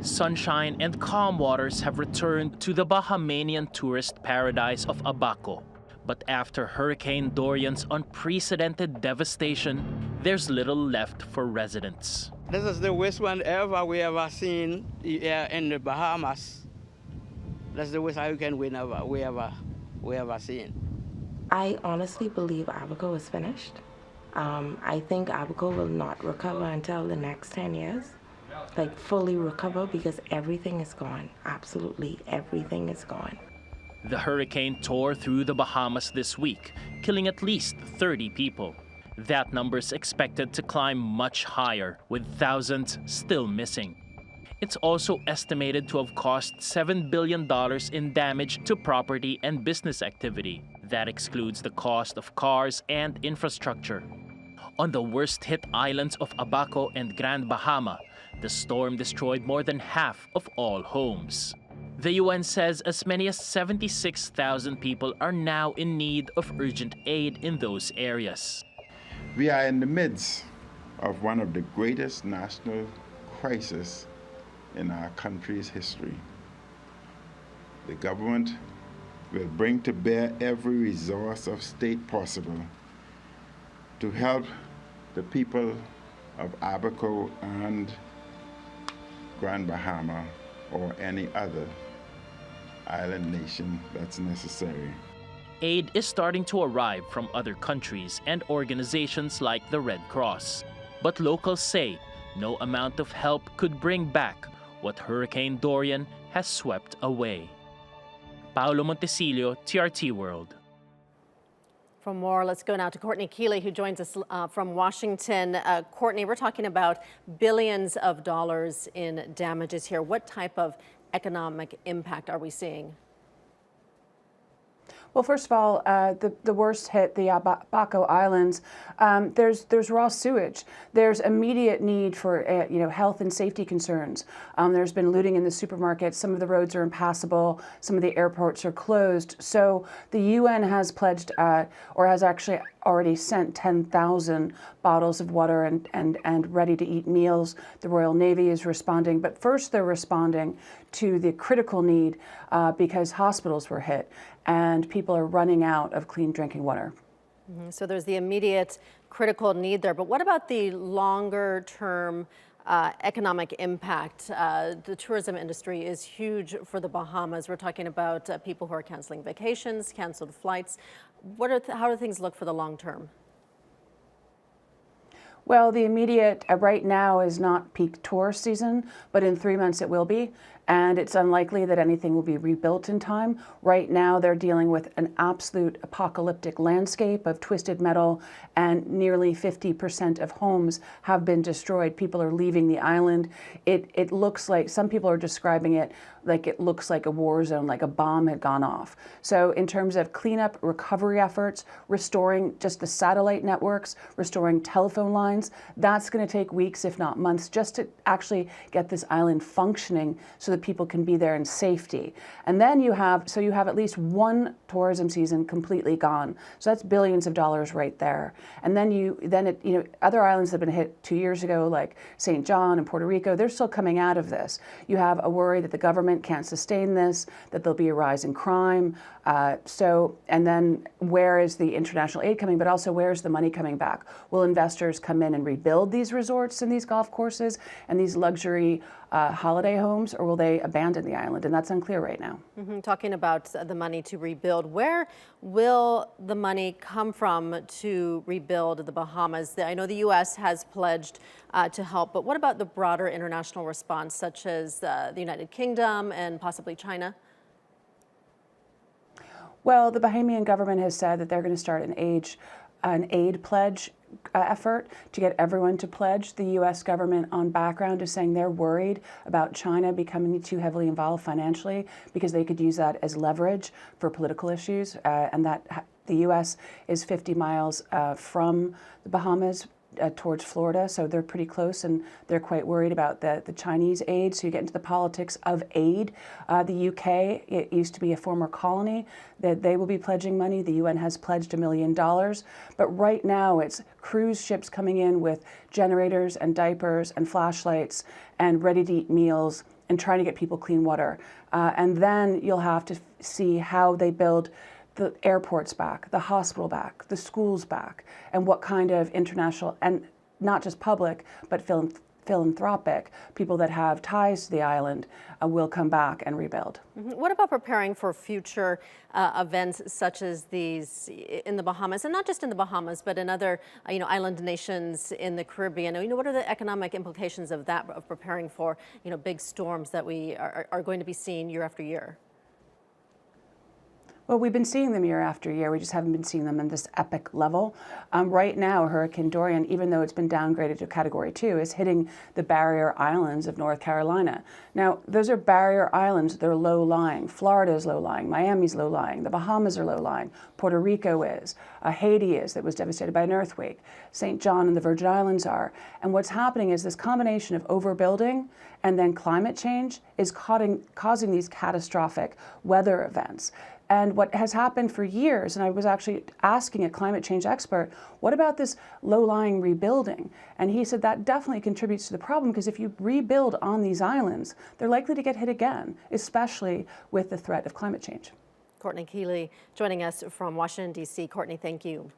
Sunshine and calm waters have returned to the Bahamanian tourist paradise of Abaco. But after Hurricane Dorian's unprecedented devastation, there's little left for residents. This is the worst one we ever seen here in the Bahamas. That's the worst hurricane we ever seen. I honestly believe Abaco is finished. I think Abaco will not recover until the next 10 years. Like fully recover, because everything is gone. Absolutely everything is gone. The hurricane tore through the Bahamas this week, killing at least 30 people. That number's expected to climb much higher, with thousands still missing. It's also estimated to have cost $7 billion in damage to property and business activity. That excludes the cost of cars and infrastructure. On the worst-hit islands of Abaco and Grand Bahama, the storm destroyed more than half of all homes. The UN says as many as 76,000 people are now in need of urgent aid in those areas. We are in the midst of one of the greatest national crises in our country's history. The government will bring to bear every resource of state possible to help the people of Abaco and Grand Bahama or any other island nation that's necessary. Aid is starting to arrive from other countries and organizations like the Red Cross. But locals say no amount of help could bring back what Hurricane Dorian has swept away. Paolo Montecillo, TRT World. For more, let's go now to Courtney Kealy, who joins us from Washington. Courtney, we're talking about billions of dollars in damages here. What type of economic impact are we seeing? Well, first of all, the worst hit the Abaco Islands. There's raw sewage. There's immediate need for health and safety concerns. There's been looting in the supermarkets. Some of the roads are impassable. Some of the airports are closed. So the UN has pledged, or has actually already sent 10,000 bottles of water and ready-to-eat meals. The Royal Navy is responding, but first they're responding to the critical need because hospitals were hit and people are running out of clean drinking water. So there's the immediate critical need there, but what about the longer term economic impact? The tourism industry is huge for the Bahamas. We're talking about people who are canceling vacations, canceled flights. How do things look for the long term? Well, the immediate right now is not peak tourist season, but in 3 months it will be. And it's unlikely that anything will be rebuilt in time. Right now, they're dealing with an absolute apocalyptic landscape of twisted metal, and nearly 50% of homes have been destroyed. People are leaving the island. It looks like, some people are describing it like it looks like a war zone, like a bomb had gone off. So in terms of cleanup, recovery efforts, restoring just the satellite networks, restoring telephone lines, that's going to take weeks, if not months, just to actually get this island functioning so that people can be there in safety. And then you have at least one tourism season completely gone. So that's billions of dollars right there. And then other islands that have been hit 2 years ago, like St. John and Puerto Rico, they're still coming out of this. You have a worry that the government can't sustain this, that there'll be a rise in crime. And then where is the international aid coming, but also where's the money coming back? Will investors come in and rebuild these resorts and these golf courses and these luxury holiday homes, or will they abandon the island? And that's unclear right now. Talking about the money to rebuild, where will the money come from to rebuild the Bahamas? I know the U.S. has pledged to help, but what about the broader international response, such as the United Kingdom and possibly China? Well, the Bahamian government has said that they're going to start an aid pledge effort to get everyone to pledge. The U.S. government on background is saying they're worried about China becoming too heavily involved financially because they could use that as leverage for political issues, and that the U.S. is 50 miles from the Bahamas, towards Florida, so they're pretty close, and they're quite worried about the Chinese aid. So you get into the politics of aid. The UK, it used to be a former colony, that they will be pledging money. The UN has pledged $1 million. But right now it's cruise ships coming in with generators and diapers and flashlights and ready-to-eat meals and trying to get people clean water. And then you'll have to see how they build the airports back, the hospital back, the schools back, and what kind of international, and not just public, but philanthropic people that have ties to the island will come back and rebuild. What about preparing for future events such as these in the Bahamas, and not just in the Bahamas, but in other island nations in the Caribbean? What are the economic implications of that, of preparing for big storms that we are going to be seeing year after year? Well, we've been seeing them year after year. We just haven't been seeing them in this epic level. Right now, Hurricane Dorian, even though it's been downgraded to Category 2, is hitting the barrier islands of North Carolina. Now, those are barrier islands. They're low-lying. Florida is low-lying. Miami's low-lying. The Bahamas are low-lying. Puerto Rico is. Haiti is, that was devastated by an earthquake. St. John and the Virgin Islands are. And what's happening is this combination of overbuilding and then climate change is causing these catastrophic weather events. And what has happened for years, and I was actually asking a climate change expert, what about this low-lying rebuilding? And he said that definitely contributes to the problem, because if you rebuild on these islands, they're likely to get hit again, especially with the threat of climate change. Courtney Kealy joining us from Washington, D.C. Courtney, thank you.